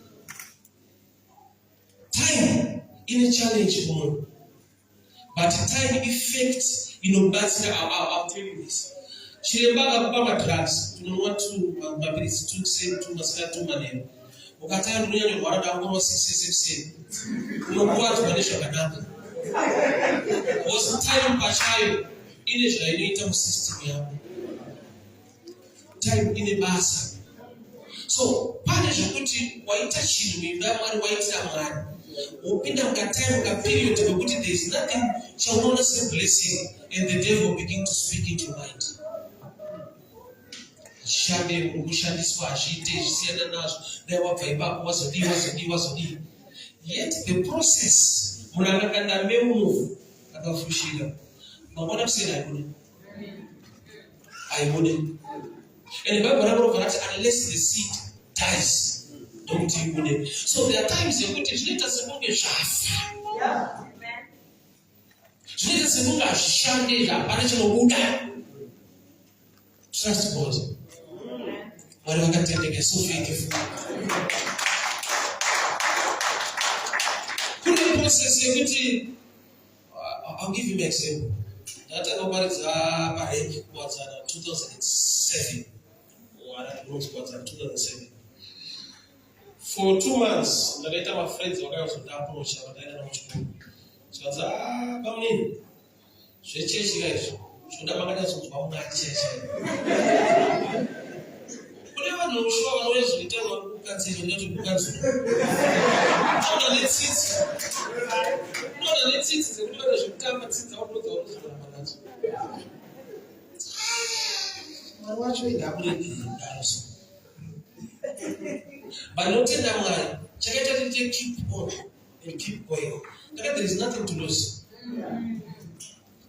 Time in a challenge more. But time effects, I'll tell you this. She remember about drugs, you know what to my place to say to Master to my name. Okataya dunia ni warada ngoro 666. Unakuwa tunanisha kanaka. Was time pashayo ile inaita system yako. Time ile basa. So pale jokuti waita chini mbamari waita mwana. Upinda mkatime ka period jokuti there is nothing chaona some blessing and the devil begin to speak into your mind. Shade Mushadiswa, she said they were back was a yet the process, Munakanda may move at the Fushida. But what I'm saying, I wouldn't. And unless the seed dies, don't you wouldn't. So there are times you put it, let us move a shaft. Let us move a shande, a partial Buddha. Trust God. Wale wakati ndege so faithful. Kuna process yekuti I'll give you an example. That nobody was 2007 or was 2007. For 2 months, the later my friends were going to approach our dad. So I was Bamni. So church guys. So that magana so Bamna church. Whatever no show always return on can say you need to cancel. Not let's sit. Not let's sit. The people should come and sit out with all those. I watch it but not in that way. Check it out, keep on and keep going. There is nothing to lose.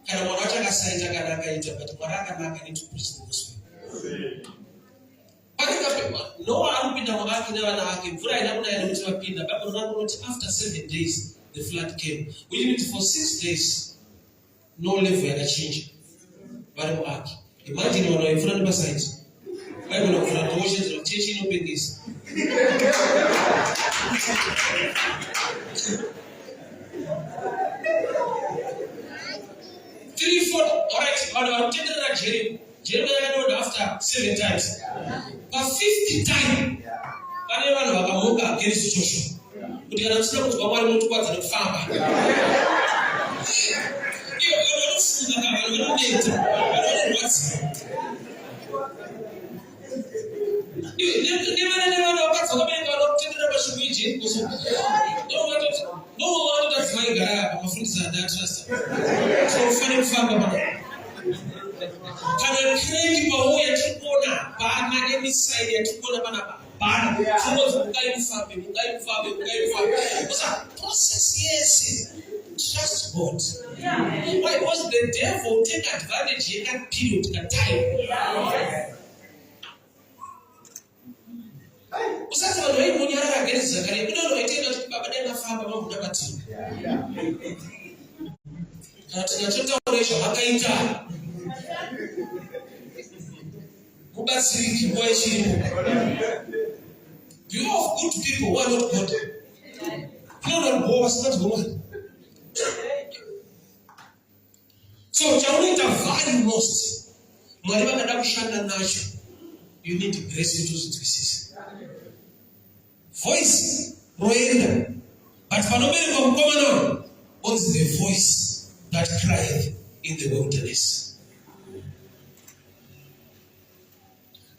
Kana mwanaacha kasaita kana kaita but mwanaka naka need to preach this way. No one will be the one who but after 7 days the flood came. We did it for 6 days. No level had changed. Imagine when in front of side. I will have front oceans of changing open this. 3, 4, alright, I'll take it Jeremiah after 7 times. But 50 times, anyone who can against Joshua. But you understand what one want to go to the farmer. You don't see that you don't need it. You never know what's happening. No one that's my guy. My friends are that trust. So funny farmer. Kana kredi pa hoya tukona bana any side ya tukona bana tumo mukai mfambe because process yes trust God. Why was the devil take advantage in that period that time? Usasa wale mnyara against Zakaria kidogo itenda baadaye nafamba mambo nakati na tunachota oresha hakaita Kubasiriki boy shirimu. You of good people who are not God. You know not God was not God. So chauni vausingavhari most Mwari vakada kushanda nacho, you need grace to kuzwisisa. Voice roenda, but panoberekwa mukomana was the voice that cried in the wilderness.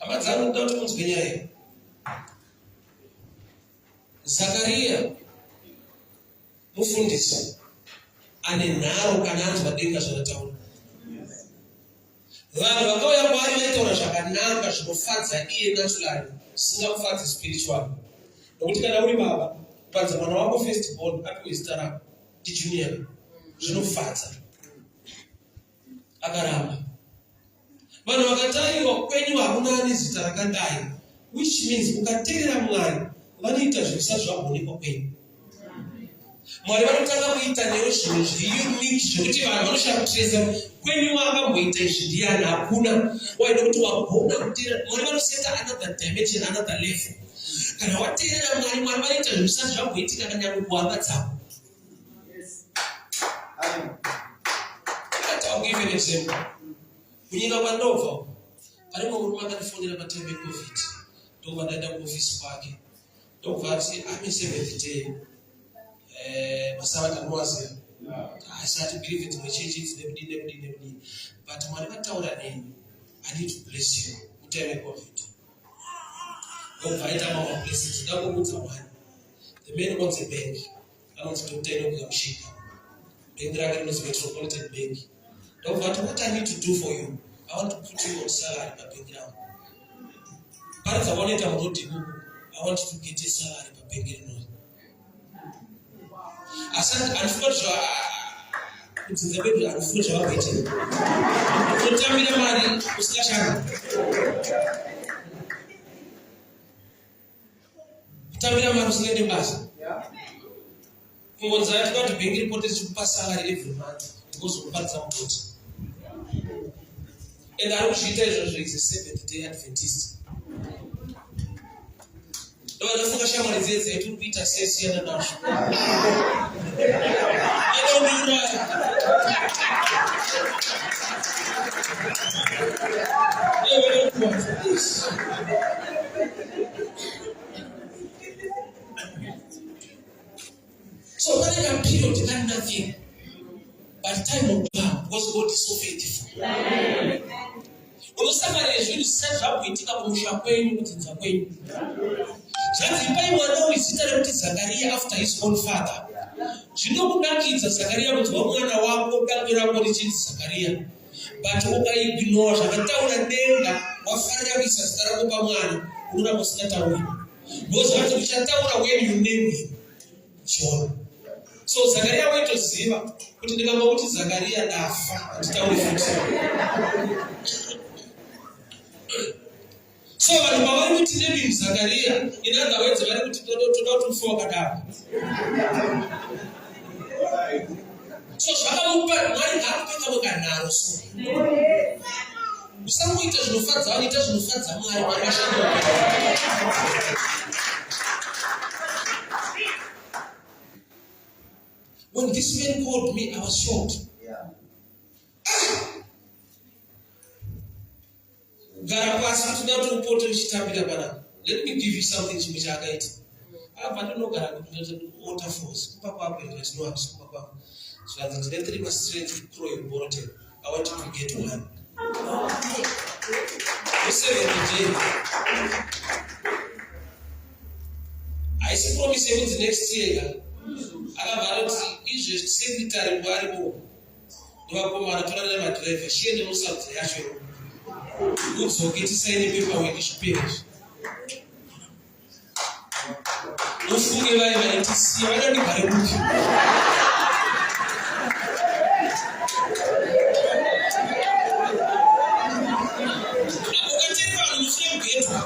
Amadzano ndauti kunzwe nyaya. Zakaria mufundisi ane nharo kana anzwa denga zvakataura. Vanhu vakauya kwaari vaitaura zvakanaka zvinofadza iye naturally, zvisingakufadzi spiritual. Nokuti kana uri baba, ukanzi mwana wako first born apiwe zita rako ndiJunior, zvinofadza. Akaramba. Vanhu vakatarirwa kwenyu hakuna ane zita rakadai, which means ukateerera Mwari vanoita zvisati zvagonekwa kwenyu. Mwari vanotanga kuita newe zvinhu zviri zvekuti vanhu vanoshaka kutiresa kwenyu wakamboita izvi ndiani, hakuna. Waida kuti wagona kuteerera Mwari vanoseta another dimension, another level. Kana wateerera Mwari, Mwari vanoita zvisati zvagоitika kanyange kuhamba dzako. I'll give you an example. Kunyika kwandobva pane mumwe murume akandifonera patime yeCovid. Ndobva ndaenda kuofisi kwake. Ndobva ati I'm 7th day. Masabata anowaziva. I started believing in the church, it's nebudini. But Mwari vataura neni, I need to bless you. Kutime yeCovid. Ndobva aita mamwe blessings. Ndakubudza Mwari. The man owns a bank. Anonzi Dr. Enoch Yamushika. Bank rake rinonzi Metropolitan Bank. What I need to do for you, I want to put you on salary per background. Parents, I want to I want to get a salary per background. I said, I'm it's in the baby, I'm full of waiting. Don't tell me the money, tell me the man who's getting bus. For what's that got to be reported to pass salary every month. Because of parts of it. And I wish you tell you is a 7th day Adventist. No, I don't think I says it will be a session and I don't know so when I period you done nothing. By the time of God, because God is so faithful. Unosafari zvinhu zvisati zvagоitika kumusha kwenyu kutinza kwenyu. Zvazipai mwana wezita rekuti Zakaria after his own father. Zvinokudakidza Zakaria kunzwa mwana wako dango rako richinzi Zakaria. But ukaignore zvakataura denga wafarira kuisa zita rako pamwana unoda kusingatauri. Because vanhu kuchataura when you name him. John. So Zakaria waitoziva kuti ndikangoti Zakaria dafa nditaure futi. So vanhu pavari kuti name Zakaria, in other words vari kuti toda kufa wakadaro. So zvakamupa Mwari akapeka mukanharo so. Usangoita zvinofadza vanhu, ita zvinofadza Mwari, Mwari vashanda. When this man called me, I was shocked. Let me give you something which I get. I don't know waterfalls. So I think let me straight to throw your bottle. I want you to get one. I see promise the next year. Izvo secretary varipo ndovakoma vanotora nemadhiraivha shiende musabza yacho udzoke tisaine paperwork zviperi ufunge vai vaitisiya vanondigare kupi ukateri vanhu musiyegedwa vanhu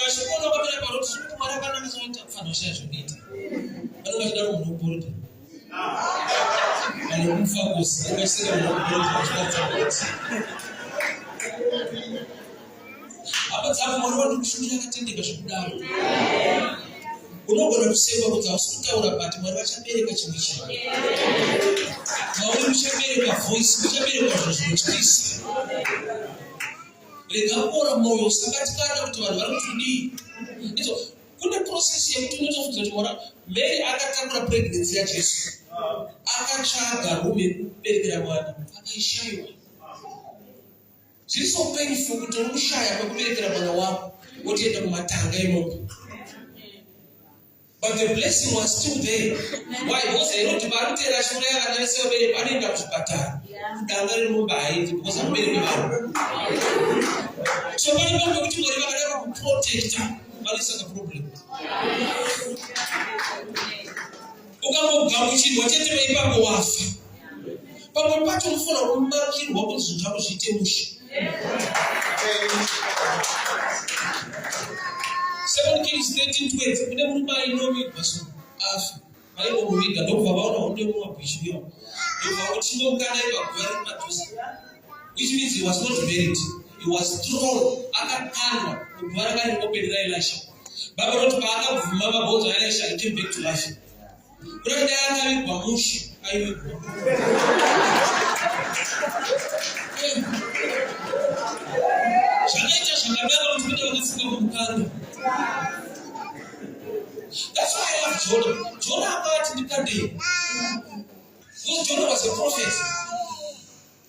vachikona kwamira paroti Mwari akanaka sokuti kufanira kushaya zvinoita vanenge vachidaro munhu wekuporota vanhu vekufagosi vakasika munhu wekuporota vachikatsakuti apa dzavo Mwari vanokushumira akatendeka zvekudaro unogona kusemba kuti ausitaura but Mwari vachabereka chimwe chinhu. Mauri uchabereka voice, uchabereka zvinotyisa. Rega kuora moyo usakatikana kuti vanhu vari kutidii. Kune process yekuti unotofunga kuti Mary akatakura pregnancy yaJesu. Akatsvaga rume yekuberekera mwana, akaishayiwa. Zviri so painful kuti uri kushaya kwekuberekera mwana wako wotienda kumatanga imomo. But the blessing was still there. Why? Because Herod varutera shura yavana vese vabereki vanoenda kuchipatara. Danga riri muBhaiti because vabereki vavo. So vanopamba kuti Mwari vakada kuprotecta vanosaka problem. Ukangogamuchirwa chete vaipapo wafa. Pamwe pacho unofana kumakirwa kuti zvinhu zvako zviite mushe. 2 Kings 13:20 kune murume ainomigwa afa. Ainomuvika ndobva vaona hondo yomumabhishi iyo. Ndobva kuti chingomukana ipagwari padhuze. Which means he was not buried. He was thrown. Akakandwa kugwara kari rinopendera Elisha. Baba roti paakabvuma mabhonzo aElisha he came back to life. Kuna kudai akavigwa mushe aivigwa. Zvakaita zvakanaka kuti kune vakafunga mumukanda. That's why I love Jonah. Jonah akati ndikadei. Because Jonah was a prophet.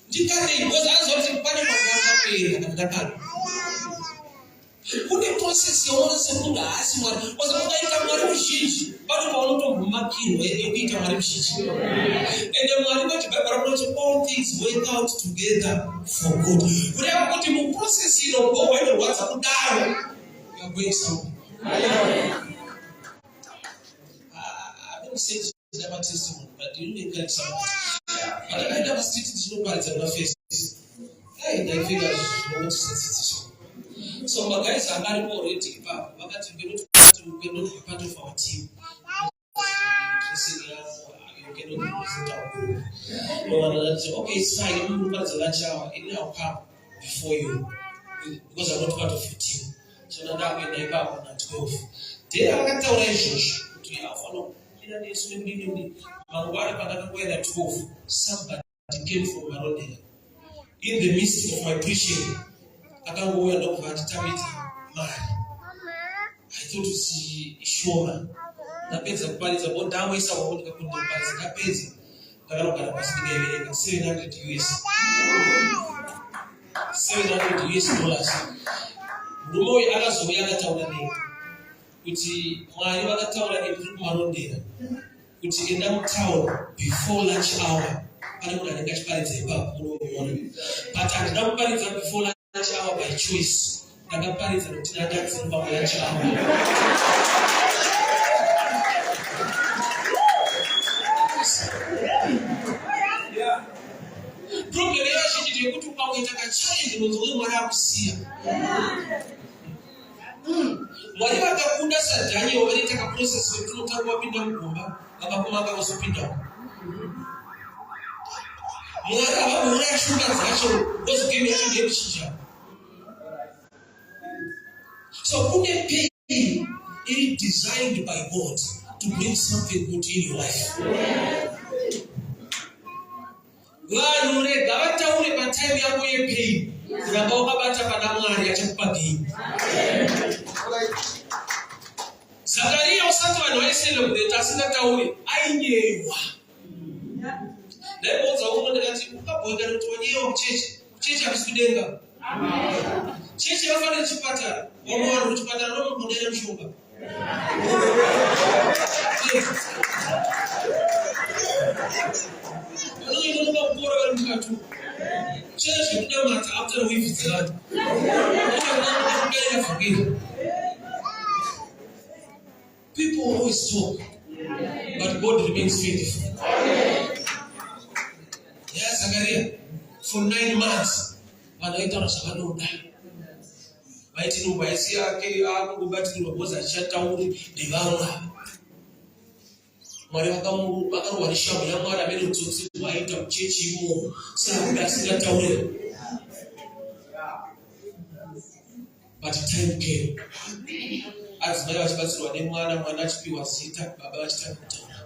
Ndikadei because azoti pane magama pera ndakadai. Kune process yaona semunhu haasi Mwari. Because ukaita Mwari muzhinji, pane paunotogumakirwa yekuita Mwari muzhinji. And Mwari kuti Bhaibheri rinoti all things work out together for good. Kureva kuti muprocess ino go wenorwadza kudaro. You are going somewhere. I don't say this is about testimony, but you need to something. But I never stated this nobody in my face. I figure I want to say so my guys are not already part of our team. You cannot represent our group. No one else say, okay, it's fine, you look at the lunch hour, it will come before you. Because I'm not part of your team. So now we're not back on 12. They are not our issues. We are following. In the 12, somebody came from Maronde. In the midst of my preaching, I can't go and look at the man. I thought to see Shoma. Napeza kupaliza bo damu isa wakutika kundopaliza kapezi. Kakalo kana pasiki ya 700 US. $700 US. Rumoi akazoya akataura nei. Kuti Mwari vakataura nei kuri kumarondera. Kuti enda mutown before lunch hour. Pane munhu anenge achiparidza ipapo unomuona. But handina kuparidza before lunch hour by choice. Ndakaparidza kuti ndakadzimba lunch hour. Problem yavazhinji ndeyekuti ukamuita kachallenge nonzwe Mwari akusiya. Mwari vakakunda saDhaniel vanoita kaprocess kuti unotanga wapinda mugomba vakakuma vakazopinda. Mwari avamuuraya shumba dzacho ndozogame yacho ndeyekuchinja. So kune pain iri designed by God to bring something good in your life. Vanhu rega vataure patime yako yepain kuramba wakabata pana Mwari achakupa gain. Zakaria usati vanhu vaicelebrate asingataure ainyewa. Ndaibvunza umwe ndikati ukabhoeka kuti wanyewa kuchechi habisi kudenga. Chechi yafanira chipatara. Vamwe vanhu kuchipatara ndomunodera mushonga. After we visit people always talk, but God remains faithful. Yes, Zakaria, for 9 months, wanaita rasakanoda. Maiti nubaisi yake akubati nubaboza achatauri ndivanga. Mwari vakaruwanisha mweya Mwari amene utsotsi waita kuchechi imo sakuda asingataure. But time came. adzimai vachibatsirwa nemwana, mwana achipiwa zita, baba vachitanga kutaura.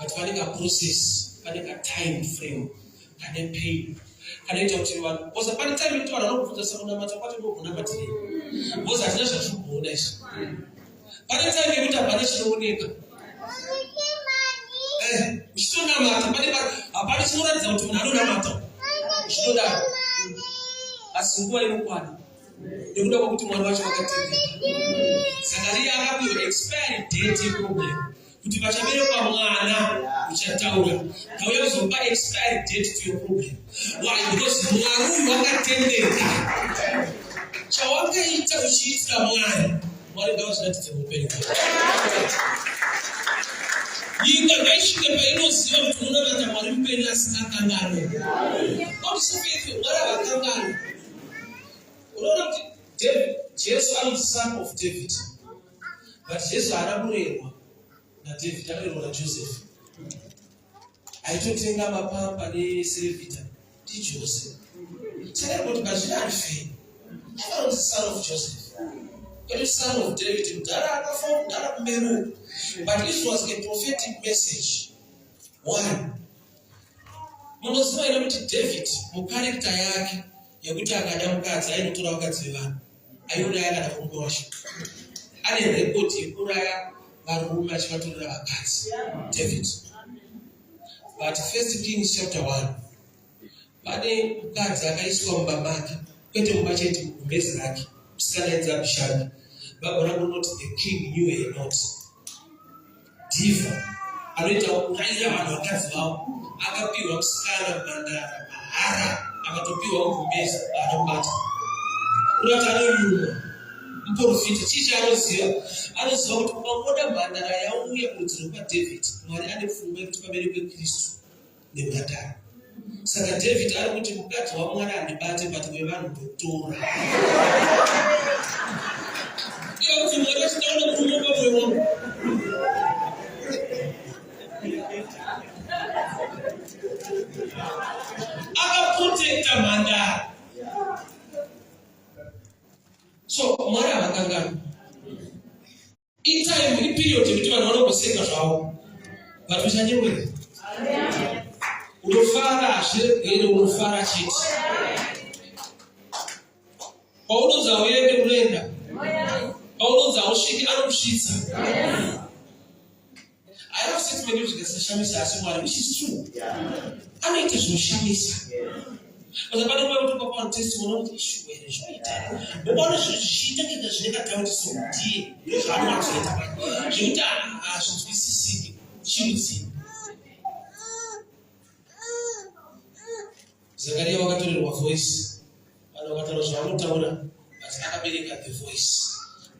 But pane kaprocess, pane katime frame, kane pain, kanoita kuti vanhu kosa pane time yekuti vanhu vanobvunza samunamata kwacho ndokunamatire kosa hatina zvazvinoona izvi. Pane time yekuti hapana chinooneka uchitonamata, hapana chinoratidza kuti munhu anonamata uchitodaro, asi nguva inokwana nekuda kwekuti mwana wacho wakatendeka. Zakaria akapiwa expiry date yeproblem kuti pachaberekwa mwana uchataura, kauya kuzopa expiry date to your problem. Why? Because Mwari wakatendeka. Chawakaita uchiitira Mwari, Mwari ngavazviratidze muupenyu hwako. Nyika ngaisvike painoziva kuti unonamata Mwari mupenyu asingakanganwe. Not so faithful, Mwari havakanganwe. Unoona kuti Jesu anoti son of David, but Jesu haana kurerwa naDavid, akarerwa naJoseph. Aitotenga mapamba neserevhita ndiJoseph. Saka kuti bazvina handife, akanzi son of Joseph, kuti son of David, mudhara akafa mudhara kumberi. But this was a prophetic message. One, munoziva ina kuti David mukarekta yake yekuti akada mukadzi ainotora vakadzi vevanhu, aiona yakada kumwe washo, ane rekodi yekuraya varume achivatorera vakadzi David. But 1 Kings chapter 1, pane mukadzi akaiswa mumba make, kwete mumba chete, mugumezi rake, musikana ainzi Abishagi. Baba rangu not the king knew her not. Diva anoita kurayira vanhu vakadzi vavo, akapiwa musikana mhandara mahara, akatopiwa mugumezi anomubata. Unoti anonyuma muprofita, chii chaanoziva? Anoziva kuti ukangoda mhandara yauya kurudzi rwakwaDhavidhi, Mwari ane pfungwa yekuti paberekwe Kristu nemhandara. Saka David ari kuti mukadzi waMwari handibate, but wevanhu ndotora. Iyo kuti Mwari achitaura murume pamwoyo wangu. Akaprotekta mhandara. So Mwari havakanganwa. Itime iperiod yekuti vanhu vanomboseka zvavo, but uchanyewera. Unofara hazviri unofara chete. Paunonzi hauende unoenda, paunonzi hausviki anokusvitsa. I have statement zvikasashamisa asi Mwari, which is true. Anoita zvinoshamisa. But pane nguva yekuti ukapawana testimony unoti ishuwa here zvinoita. Ukaona zvichiita ngenda zvinenge tautiso ndiye ndozvaanowanzoita pano. Zvekuti hazvinzwisisiki chirudziro. Zakaria wakatorerwa voice. Vanhu vakataura zvavanotaura, but akabereka the voice.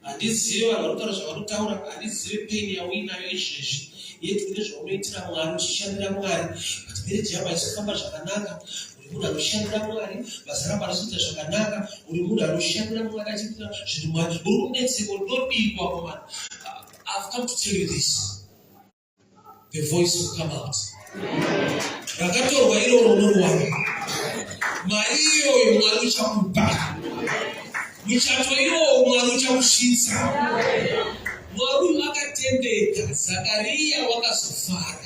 Handizivi vanhu vanotaura zvavanotaura, handizivi pain yauinayo izvezvi. Yetu nezvaunoitira Mwari, uchishandira Mwari, but marriage yako haisifamba zvakanaka. Uri munhu anoshandira Mwari, basa rako harikuita zvakanaka. Uri munhu anoshandira Mwari achiita zvinhu Mwari. Uri kudetserwa, unobikwa kwamana. I've come to tell you this. The voice will come out. Rakatorwa iroro norwaro. Mari iyoyo Mwari uchakupa. Muchato iwowo Mwari uchakusvitsa. Mwari akatendeka, Zakaria wakazofara.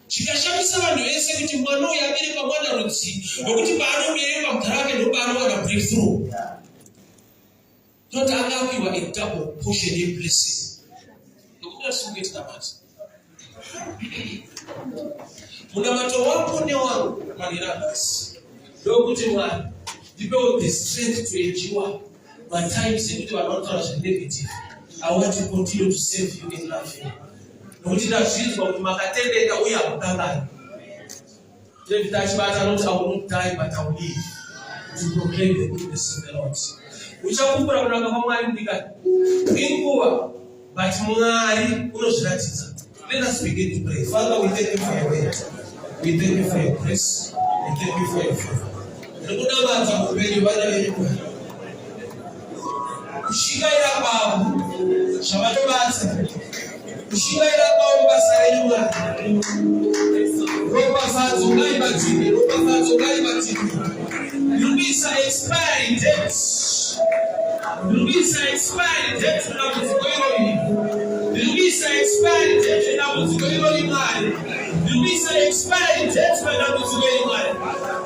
Chikashamisa vanhu vese kuti mwana uyu aberekwa mwana rudzi, nokuti paanoberekwa mudhara wake ndopaanowana breakthrough. Noti akapiwa a double portion yeblessing. Nokuti asungeti namati. Munamato wako newangu manira basi. Ndokuti Mwari, ndipewo the strength to endure my times yekuti vanhu vanotaura zvenegative. I want to continue to serve you in life. Nokuti ndazvinzwa kuti makatendeka uye hamukanganwi. David achibata anoti, I will not die but I will live to proclaim the goodness of the Lord. Uchakumbura kunaka kwaMwari ndikati inguva, but Mwari unozviratidza. Let us begin to pray. Father, we thank you for your word. We thank you for your grace. We thank you for your favor. Ndikudamadza mupenyu vana vedu. Kushingaira kwavo zvavanobatsa, kushingaira kwavo basa renyu Mwari. Ropafadzo ngaibatsire, ropafadzo ngaibatsire. Rubisa expiring dates. Release expand death na muzikoirori. Release expand death na muzikoirori mali. Release expand death na muzikoirori mali.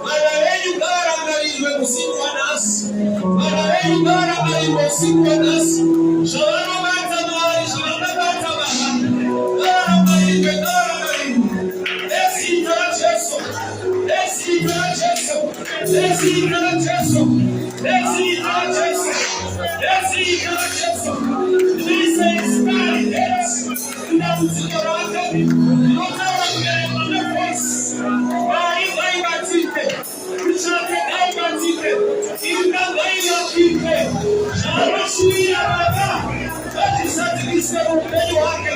Mara wenu gara ngaliwe usiku wa nasi. Mara wenu gara ngaliwe usiku wa nasi. Shalom bata mali, shalom bata mali. Gara ngaliwe, gara ngaliwe. Esi gara Jesu. Esi gara Jesu. Esi gara Jesu. Esi gara Jesu. Esi gara Jesu. Release expand death na muzikoirori mali. Lota wakere mwana voice. Mari vai batite. Richate vai batite. Inga vai batite. Jaro shuia baba. Ati satikise upendo wake.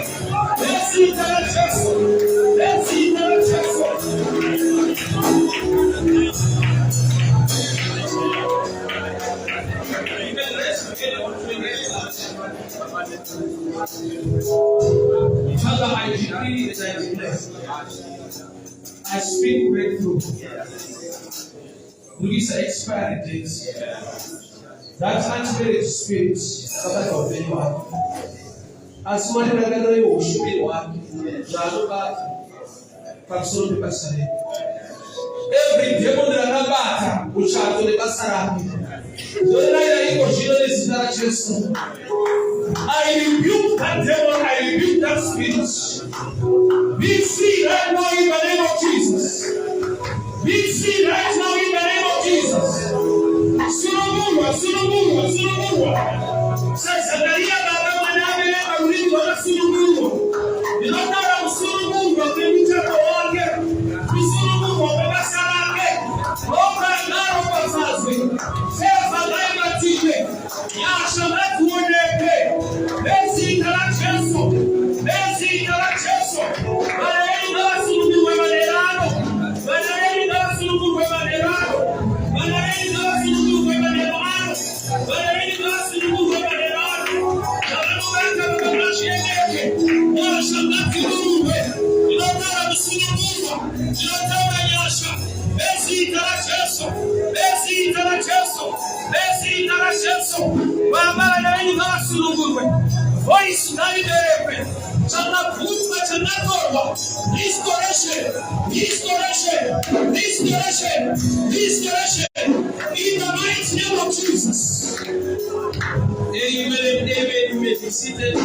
Esi gara Jesu. Esi gara Jesu. Father, I decree and I declare. I speak breakthrough. Release expiry dates. That anti-marriage spirit, Father of anyone. As money regular you should be one. Jaluka, Papsolo de Passare. Every demon that I bata, which are to the Passaraki. The night I go, Jesus is not just. I rebuke that devil, I rebuke that spirit. Be free right now in the name of Jesus. Be free right now in the name of Jesus. Surumurwa, surumurwa, surumurwa. Sasagaria baba manabele kaulini wala surumurwa. Inotara surumurwa kwenye kwa surumurwa baba sarake. Oka naro pasaze. Seva laiba tike. Yasha matu oneke. Bezi kala Jesu. Bezi kala Jesu. Balaeni na surumurwa manerano. Balaeni na surumurwa manerano. Balaeni na surumurwa manerano. Balaeni na surumurwa manerano. Balaeni na surumurwa Yasha matu oneke. Inotara surumurwa. Inotara yasha. Bezi kala Jesu. Bezi kala Jesu. Bezi kala Jesu. Balaeni na surumurwa. Voice naidepe. Chana putma chana korwa. Restoration. Restoration. Restoration. Restoration. In the mighty name of Jesus. Amen. Amen. You may be seated.